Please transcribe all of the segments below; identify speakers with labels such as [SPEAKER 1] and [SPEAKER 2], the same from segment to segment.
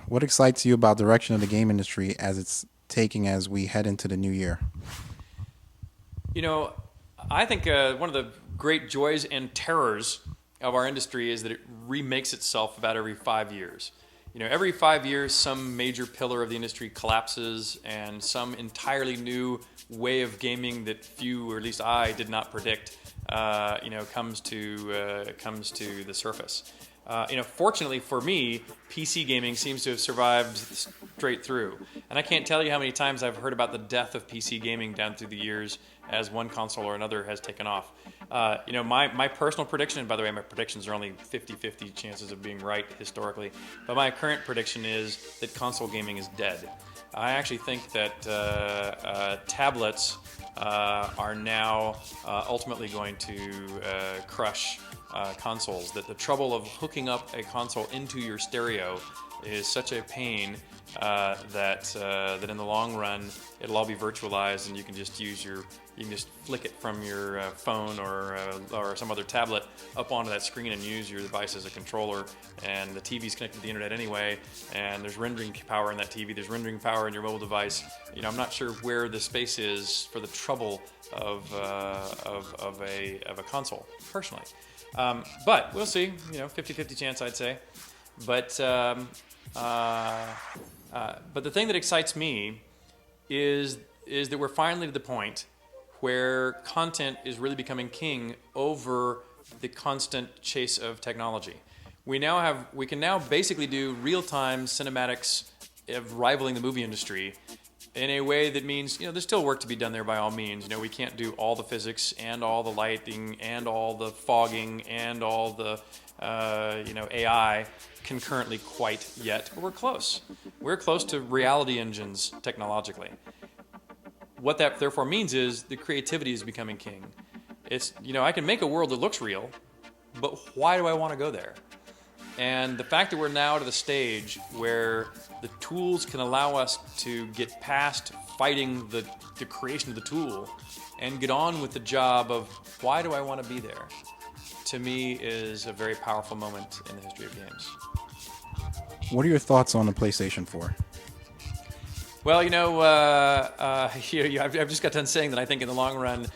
[SPEAKER 1] What excites you about the direction of the game industry as it's taking as we head into the new year?
[SPEAKER 2] You know, I think one of the great joys and terrors of our industry is that it remakes itself about every 5 years. Every 5 years, some major pillar of the industry collapses, and some entirely new way of gaming that few, or at least I, did not predict, comes to the surface. Fortunately for me, PC gaming seems to have survived straight through. And I can't tell you how many times I've heard about the death of PC gaming down through the years as one console or another has taken off. My personal prediction, and by the way, my predictions are only 50-50 chances of being right historically, but my current prediction is that console gaming is dead. I actually think that tablets are now ultimately going to crush consoles. That the trouble of hooking up a console into your stereo is such a pain that in the long run it'll all be virtualized, and you can just flick it from your phone or some other tablet up onto that screen and use your device as a controller. And the TV's connected to the internet anyway, and there's rendering power in that TV. There's rendering power in your mobile device. I'm not sure where the space is for the trouble of a console personally. But we'll see. 50-50 chance, I'd say. But the thing that excites me is that we're finally to the point where content is really becoming king over the constant chase of technology. We can now basically do real-time cinematics of rivaling the movie industry in a way that means, there's still work to be done there by all means. We can't do all the physics and all the lighting and all the fogging and all the AI concurrently quite yet, but we're close. We're close to reality engines technologically. What that therefore means is the creativity is becoming king. It's, I can make a world that looks real, but why do I want to go there? And the fact that we're now to the stage where the tools can allow us to get past fighting the creation of the tool and get on with the job of why do I want to be there, to me is a very powerful moment in the history of games.
[SPEAKER 1] What are your thoughts on the PlayStation 4?
[SPEAKER 2] Well, I've just got done saying that I think in the long run,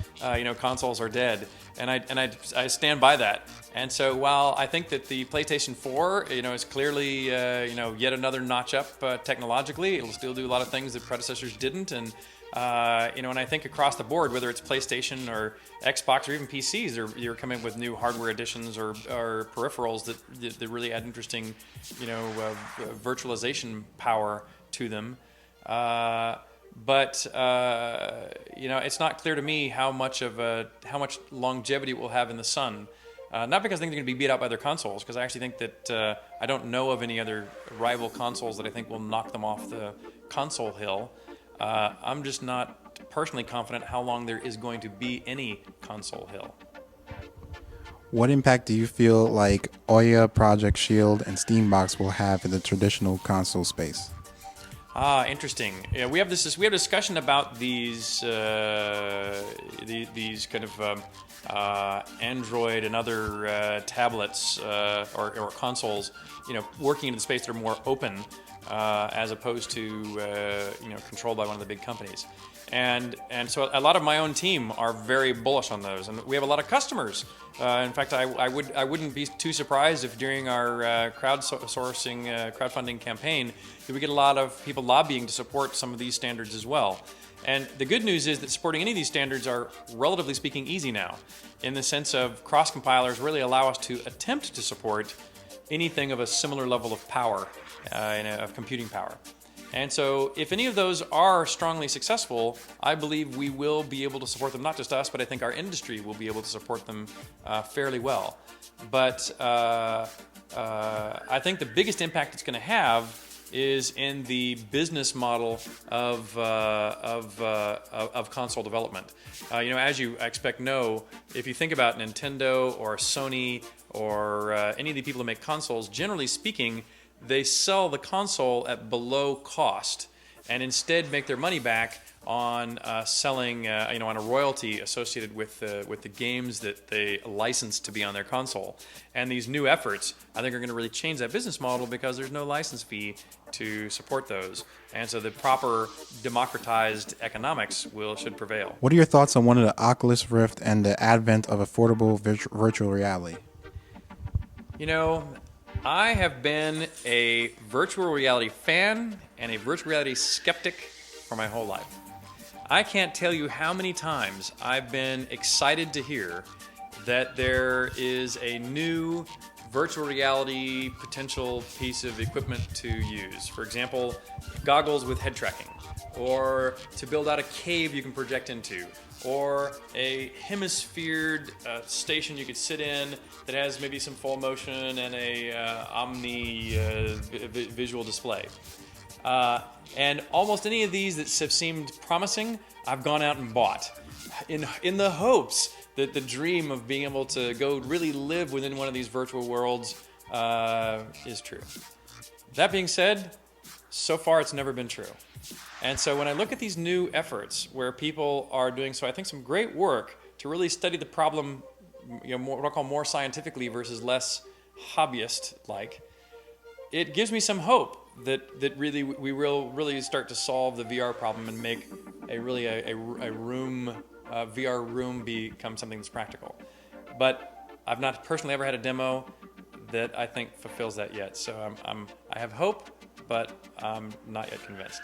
[SPEAKER 2] consoles are dead, and I stand by that. And so while I think that the PlayStation 4, is clearly, yet another notch up technologically, it'll still do a lot of things that predecessors didn't, and and I think across the board, whether it's PlayStation or Xbox or even PCs, you're coming with new hardware additions or peripherals that really add interesting, virtualization power to them. But it's not clear to me how much longevity it will have in the sun. Not because I think they're going to be beat out by other consoles, because I actually think that I don't know of any other rival consoles that I think will knock them off the console hill. I'm just not personally confident how long there is going to be any console hill.
[SPEAKER 1] What impact do you feel like Ouya, Project Shield, and Steambox will have in the traditional console space?
[SPEAKER 2] Interesting. Yeah, we have a discussion about these kind of Android and other tablets or consoles, working in the space that are more open as opposed to controlled by one of the big companies. And so a lot of my own team are very bullish on those, and we have a lot of customers. In fact, I wouldn't be too surprised if during our crowdfunding campaign that we get a lot of people lobbying to support some of these standards as well. And the good news is that supporting any of these standards are, relatively speaking, easy now, in the sense of cross-compilers really allow us to attempt to support anything of a similar level of power, of computing power. And so if any of those are strongly successful, I believe we will be able to support them, not just us, but I think our industry will be able to support them fairly well. But I think the biggest impact it's going to have is in the business model of console development. As you I expect if you think about Nintendo or Sony or any of the people that make consoles, generally speaking, they sell the console at below cost and instead make their money back on selling, on a royalty associated with the games that they license to be on their console. And these new efforts, I think, are going to really change that business model because there's no license fee to support those, and so the proper democratized economics should prevail.
[SPEAKER 1] What are your thoughts on one of the Oculus Rift and the advent of affordable virtual reality?
[SPEAKER 2] You know, I have been a virtual reality fan and a virtual reality skeptic for my whole life. I can't tell you how many times I've been excited to hear that there is a new virtual reality potential piece of equipment to use. For example, goggles with head tracking, or to build out a cave you can project into, or a hemisphered station you could sit in that has maybe some full motion and a visual display. And almost any of these that have seemed promising, I've gone out and bought in the hopes that the dream of being able to go really live within one of these virtual worlds is true. That being said, so far it's never been true. And so when I look at these new efforts where people are doing I think some great work to really study the problem, what I call more scientifically versus less hobbyist-like, it gives me some hope that really we will really start to solve the VR problem and make a VR room become something that's practical. But I've not personally ever had a demo that I think fulfills that yet. So I have hope, but I'm not yet convinced.